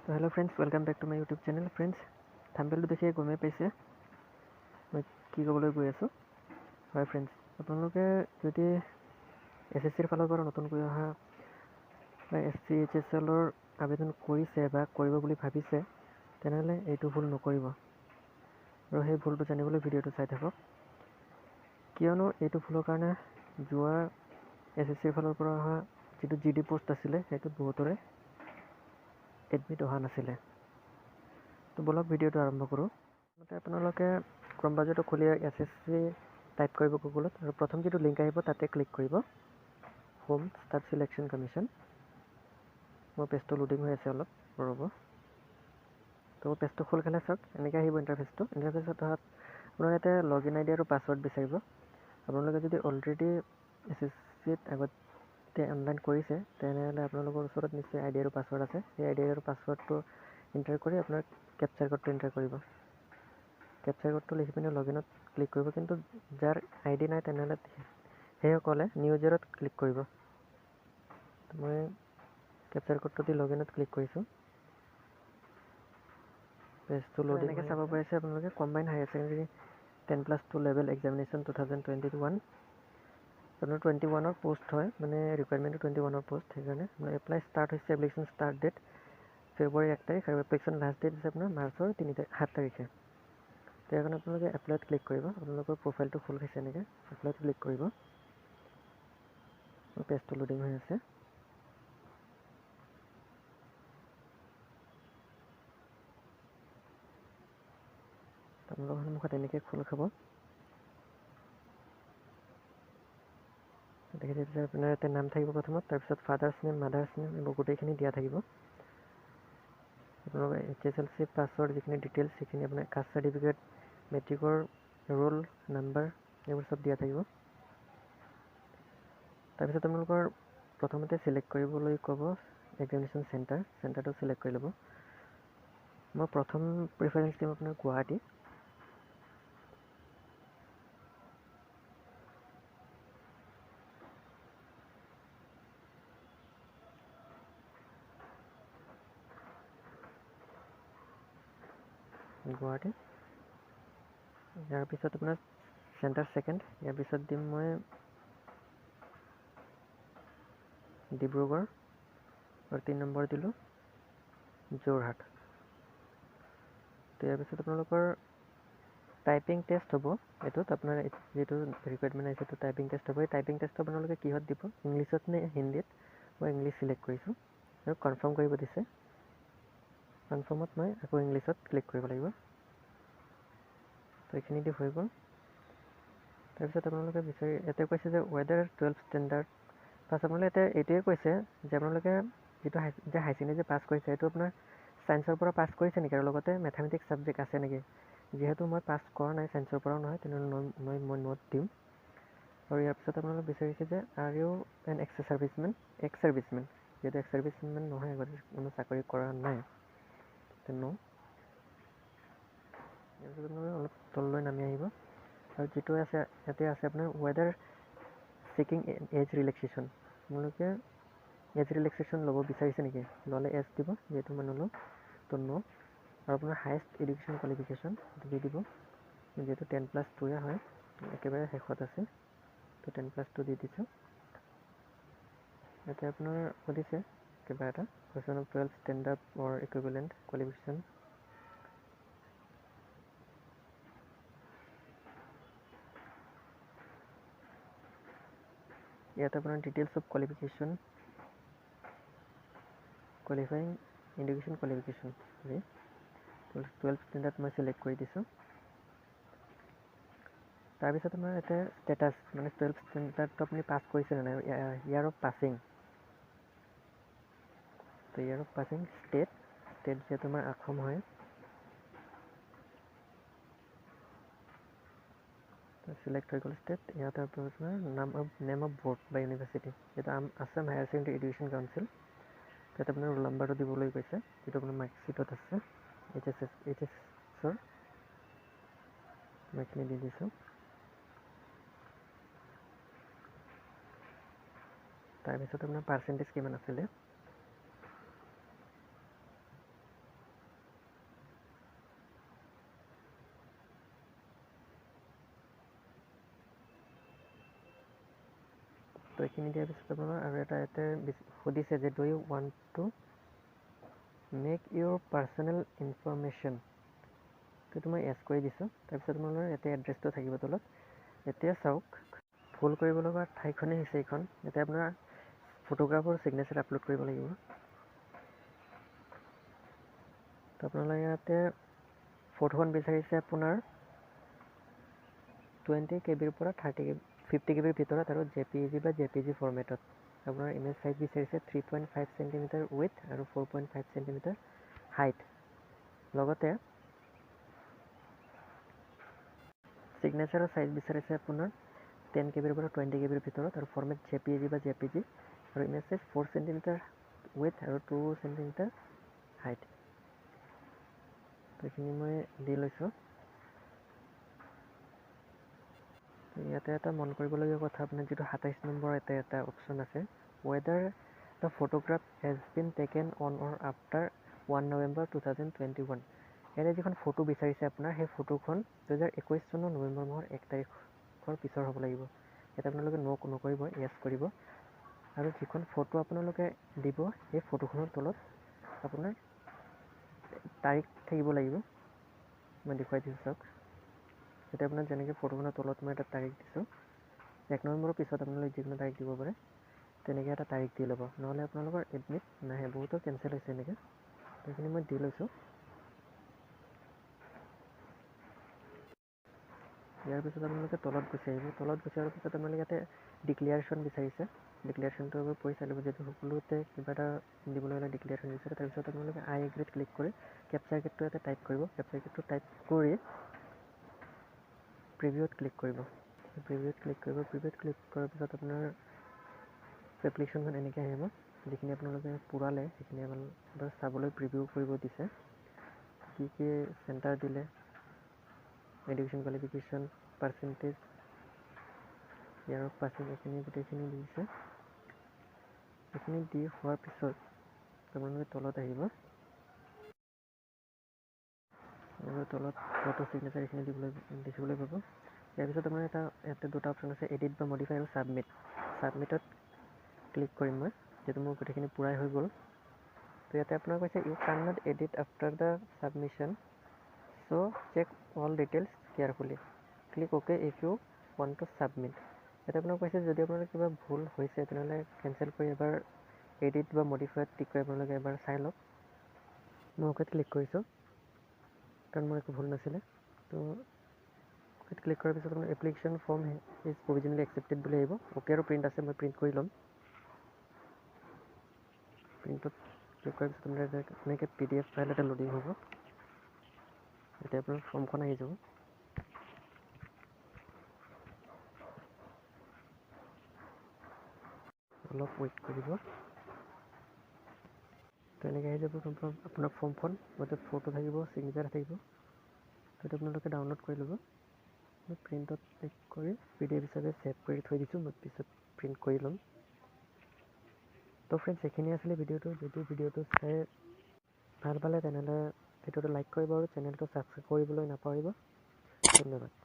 তো hello' friends, welcome back to my YouTube channel. Friends, থাম্বনেইলটো দেখিয়ে গমেই পাইছে মই কি ক'বলৈ গৈ আছোঁ। হয় ফ্ৰেণ্ডছ, আপোনালোকে যদি SSCৰ ফালৰ পৰা নতুনকৈ অহা বা Ssc Chsl আবেদন কৰিছে বা কৰিব বুলি ভাবিছে, তেনেহ'লে এইটো ভুল নকৰিব আৰু সেই ভুলটো জানিবলৈ ভিডিঅ'টো চাই থাকক। কিয়নো এইটো ভুলৰ কাৰণে যোৱা SSCৰ ফালৰ পৰা অহা যিটো GD পোষ্ট আছিলে, সেইটোত বহুতৰে এডমিট অহা নাছিলে। তো বলক ভিডিঅ'টো আৰম্ভ কৰোঁ। প্ৰথমতে আপোনালোকে ক্ৰম ব্ৰাউজাৰটো খুলি SSC টাইপ কৰিব গুগলত, আৰু প্ৰথম যিটো লিংক আহিব তাতে ক্লিক কৰিব, হোম ষ্টাফ চিলেকশ্যন কমিশ্যন। মোৰ পেজটো লোডিং হৈ আছে, অলপ ৰ'ব। তো পেজটো খোল খালে চাওক, এনেকৈ আহিব ইণ্টাৰফেচটো। ইণ্টাৰফেচত অহাত আপোনাৰ ইয়াতে লগ ইন ID আৰু পাছৱৰ্ড বিচাৰিব। আপোনালোকে যদি অলৰেডি SSCত আগতে অনলাইন কৰিছে, তেনেহ'লে আপোনালোকৰ ওচৰত নিশ্চয় ID আৰু পাছৱৰ্ড আছে। সেই ID আৰু পাছৱৰ্ডটো এণ্টাৰ কৰি আপোনাৰ কেপচাৰ কোডটো এণ্টাৰ কৰিব। কেপচাৰ কোডটো লিখি পিনে লগ ইনত ক্লিক কৰিব। কিন্তু যাৰ ID নাই, তেনেহ'লে সেইসকলে নিউ ইউজাৰত ক্লিক কৰিব। মই কেপচাৰ কোডটো দি লগ ইনত ক্লিক কৰিছোঁ। পেজটো লোডিং এনেকৈ চাব পাৰিছে আপোনালোকে। Combine higher secondary 10+2 level examination 2021। আপোনাৰ 21ৰ পোষ্ট হয়, মানে ৰিকুৱাৰমেণ্টটো 21ৰ পোষ্ট। সেইকাৰণে এপ্লাই ষ্টাৰ্ট হৈছে, এপ্লিকেশ্যন ষ্টাৰ্ট ডেট ফেব্ৰুৱাৰী 1 তাৰিখ, আৰু এপ্লিকেশ্যন লাষ্ট ডেট হৈছে আপোনাৰ মাৰ্চৰ 7 তাৰিখে। তাৰ কাৰণে আপোনালোকে এপ্লাইত ক্লিক কৰিব। আপোনালোকৰ প্ৰফাইলটো খোল খাইছে, এনেকৈ এপ্লাইত ক্লিক কৰিব। পেজটো লোডিং হৈ আছে। আপোনালোকৰ সন্মুখত এনেকৈ খোল খাব। দেখিছে আপোনাৰ ইয়াতে নাম থাকিব প্ৰথমত, তাৰপিছত ফাদাৰ্ছ নেম, মাদাৰ্ছ নেম, এইবোৰ গোটেইখিনি দিয়া থাকিব। আপোনালোকৰ HSLC পাছৱৰ্ড যিখিনি ডিটেইলছ, সেইখিনি আপোনাৰ কাষ্ট চাৰ্টিফিকেট, মেট্ৰিকৰ ৰোল নাম্বাৰ, এইবোৰ চব দিয়া থাকিব। তাৰপিছত আপোনালোকৰ প্ৰথমতে চিলেক্ট কৰিবলৈ ক'ব এক্সামিনেশ্যন চেণ্টাৰটো চিলেক্ট কৰি ল'ব। মই প্ৰথম প্ৰিফাৰেঞ্চ দিম আপোনাৰ গুৱাহাটী। ইয়াৰ পিছত আপোনাৰ চেণ্টাৰ ছেকেণ্ড, ইয়াৰ পিছত দিম মই ডিব্ৰুগড়, আৰু 3 নম্বৰ দিলোঁ যোৰহাট। তো ইয়াৰ পিছত আপোনালোকৰ টাইপিং টেষ্ট হ'ব। এইটোত আপোনাৰ যিটো ৰিকুৱাৰমেণ্ট আহিছে, সেইটো টাইপিং টেষ্ট হ'ব। এই টাইপিং টেষ্টটো আপোনালোকে কিহত দিব, ইংলিছত নে হিন্দীত? মই ইংলিছ চিলেক্ট কৰিছোঁ আৰু কনফাৰ্ম কৰিব দিছে। কনফাৰ্মত মই আকৌ ইংলিছত ক্লিক কৰিব লাগিব। তো এইখিনি দি হৈ গ'ল। তাৰপিছত আপোনালোকে ইয়াতে কৈছে যে ৱেডাৰ 12 ষ্টেণ্ডাৰ্ড পাছ। আপোনালোকে এতিয়া এইটোৱে কৈছে যে আপোনালোকে যিটো হাই ছেকেণ্ডেৰী পাছ কৰিছে, সেইটো আপোনাৰ ছায়েন্সৰ পৰা পাছ কৰিছে নেকি, আৰু লগতে মেথামেটিক্স ছাবজেক্ট আছে নেকি। যিহেতু মই পাছ কৰা নাই, ছায়েন্সৰ পৰাও নহয়, তেনেহ'লে মই নোট দিম। আৰু ইয়াৰ পিছত আপোনালোকে বিচাৰিছে যে are you an ex servicemen. যিহেতু এক্স ছাৰ্ভিচমেন নহয়, আগতে কোনো চাকৰি কৰা নাই, ন'। ইয়াৰ পিছত আপোনালোকে অলপ তললৈ নামি আহিব, আৰু যিটো আছে ইয়াতে আছে আপোনাৰ ৱেডাৰ ছিকিং এজ ৰিলেক্সেশ্যন। আপোনালোকে এজ ৰিলেক্সেশ্যন ল'ব বিচাৰিছে নেকি? ল'লে এজ দিব, যিহেতু মই নলওঁ, তো ন'। আৰু আপোনাৰ হায়েষ্ট এডুকেশ্যন কোৱালিফিকেশ্যন দি দিব, যিহেতু 10+2 হয়, একেবাৰে শেষত আছে, তো 10+2 দি দিছোঁ। ইয়াতে আপোনাৰ সুধিছে কিবা এটা question of 12 standard or equivalent qualification. ইয়াত আপোনাৰ details of qualification, qualifying education qualification, 12 standard মই চিলেক্ট কৰি দিছোঁ। তাৰপিছত আপোনাৰ ইয়াতে ষ্টেটাছ, মানে 12 ষ্টেণ্ডাৰ্ডটো আপুনি পাছ কৰিছে নে নাই, ইয়াৰ অফ পাছিং। তো ইয়াৰ অফ পাছিং ষ্টেট যিহেতু আমাৰ অসম হয়, চিলেক্ট হৈ গ'ল ষ্টেট। ইয়াতে আপোনাৰ নেম অফ বৰ্ড বা ইউনিভাৰ্চিটি, যিহেতু Assam higher secondary education council. তাত আপোনাৰ ৰোল নাম্বাৰটো দিবলৈ কৈছে, যিটো আপোনাৰ মাৰ্কশ্বিটত আছে HSৰ। মই এইখিনি দি দিছোঁ। তাৰপিছত আপোনাৰ পাৰ্চেণ্টেজ কিমান আছিলে, এইখিনি দিয়াৰ পিছত আপোনাৰ আৰু এটা ইয়াতে সুধিছে যে do you want to make your personal information, সেইটো মই এছ কৰি দিছোঁ। তাৰপিছত আপোনাৰ ইয়াতে এড্ৰেছটো থাকিব তলত। এতিয়া চাওক, ভুল কৰিব লগা ঠাইখনেই হৈছে এইখন। এতিয়া আপোনাৰ ফটোগ্ৰাফৰ ছিগনেচাৰ আপলোড কৰিব লাগিব। তো আপোনালোকে ইয়াতে ফটোখন বিচাৰিছে আপোনাৰ 20 KB পৰা 50 KB ভিতৰত আৰু JPG বা JPG ফৰ্মেটত। আপোনাৰ ইমেজ সাইজ বিচাৰিছে 3.5 cm উইথ আৰু 4.5 cm হাইট। লগতে ছিগনেচাৰৰ সাইজ বিচাৰিছে আপোনাৰ 10 KB পৰা 20 KB ভিতৰত আৰু ফৰ্মেট JPG বা JPG আৰু ইমেজ সাইজ 4 cm উইথ আৰু 2 cm হাইট। তো এইখিনি মই দি লৈছোঁ। ইয়াতে এটা মন কৰিবলগীয়া কথা, আপোনাৰ যিটো 27 নম্বৰ এটা অপশ্যন আছে, whether the photograph has been taken on or after 1 November 2021। ইয়াতে যিখন ফটো বিচাৰিছে আপোনাৰ, সেই ফটোখন 2021 চনৰ নৱেম্বৰ মাহৰ 1 তাৰিখৰ পিছৰ হ'ব লাগিব। ইয়াতে আপোনালোকে নকৰিব, য়েছ কৰিব। আৰু যিখন ফটো আপোনালোকে দিব, সেই ফটোখনৰ তলত আপোনাৰ তাৰিখ থাকিব লাগিব। মই দেখুৱাই দিছোঁ চাওক। এতিয়া আপোনাৰ যেনেকৈ ফটোখনৰ তলত মই এটা তাৰিখ দিছোঁ, 1 নৱেম্বৰৰ পিছত আপোনালোকে যিকোনো তাৰিখ দিব পাৰে, তেনেকৈ এটা তাৰিখ দি ল'ব, নহ'লে আপোনালোকৰ এডমিট নাহে। বহুতো কেঞ্চেল হৈছে এনেকৈ। সেইখিনি মই দি লৈছোঁ। ইয়াৰ পিছত আপোনালোকে তলত গুচি আহিব। তলত গুচি অহাৰ পিছত আপোনালোকে ইয়াতে ডিক্লেয়াৰেশ্যন বিচাৰিছে। ডিক্লেয়াৰেশ্যনটো এবাৰ পঢ়ি চাই ল'ব, যিহেতু সকলোতে কিবা এটা দিবলৈ হ'লে ডিক্লেয়াৰেশ্যন বিচাৰে। তাৰপিছত আপোনালোকে আই এগ্ৰীত ক্লিক কৰি কেপচাৰ কোডটো ইয়াতে টাইপ কৰিব। কেপচাৰ কোডটো টাইপ কৰি প্ৰিভিউত ক্লিক কৰিব। প্ৰিভিউত ক্লিক কৰাৰ পিছত আপোনাৰ এপ্লিকেশ্যনখন এনেকৈ আহিব। যিখিনি আপোনালোকে পুৰালে সেইখিনি এবাৰ চাবলৈ প্ৰিভিউ কৰিব দিছে। কি কি চেণ্টাৰ দিলে, এডুকেশ্যন কোৱালিফিকেশ্যন, পাৰ্চেণ্টেজ, ইয়াৰ পাৰ্চেণ্ট, এইখিনি গোটেইখিনি দিছে। এইখিনি দি হোৱাৰ পিছত আপোনালোকে তলত আহিব। তলত ফটো ছিগনেচাৰ এইখিনি দেখিবলৈ পাব। ইয়াৰ পিছত আপোনাৰ ইয়াতে দুটা অপশ্যন আছে, এডিট বা মডিফাই আৰু ছাবমিট। ছাবমিটত ক্লিক কৰিম মই, যিহেতু মোৰ গোটেইখিনি পূৰাই হৈ গ'ল। তো ইয়াতে আপোনাৰ কৈছে you can not edit after the submission, so' check all details carefully, click okay if you want to submit. ইয়াতে আপোনাক কৈছে যদি আপোনাৰ কিবা ভুল হৈছে তেনেহ'লে কেঞ্চেল কৰি এবাৰ এডিট বা মডিফাইত ক্লিক কৰি আপোনালোকে এবাৰ চাই লওক। মই অ'কেত ক্লিক কৰিছোঁ, কাৰণ মোৰ একো ভুল নাছিলে। তো ক্লিক কৰাৰ পিছত আপোনাৰ এপ্লিকেশ্যন ফৰ্ম ইজ প্ৰভিজনেলি একচেপ্টেড বুলি আহিব। অ'কে আৰু প্ৰিণ্ট আছে, মই প্ৰিণ্ট কৰি ল'ম। প্ৰিণ্টত ক্লিক কৰাৰ পিছত আপোনাৰ এনেকৈ PDF ফাইল এটা লোডিং হ'ব। এতিয়া আপোনাৰ ফৰ্মখন আহি যাব। অলপ ৱেইট কৰিব। তো এনেকৈ আহি যাব আপোনাৰ ফৰ্মখন। তাতে ফটো থাকিব, ছিগনেচাৰ থাকিব। সেইটো আপোনালোকে ডাউনলোড কৰি ল'ব। মই প্ৰিণ্টত ক্লিক কৰি PDF হিচাপে ছেভ কৰি থৈ দিছোঁ, মই পিছত প্ৰিণ্ট কৰি ল'ম। তো ফ্ৰেণ্ডছ, এইখিনি আছিলে ভিডিঅ'টো। যদি ভিডিঅ'টো চাই ভাল পালে তেনেহ'লে ভিডিঅ'টো লাইক কৰিব আৰু চেনেলটো ছাবস্ক্ৰাইব কৰিবলৈ নাপাহৰিব। ধন্যবাদ।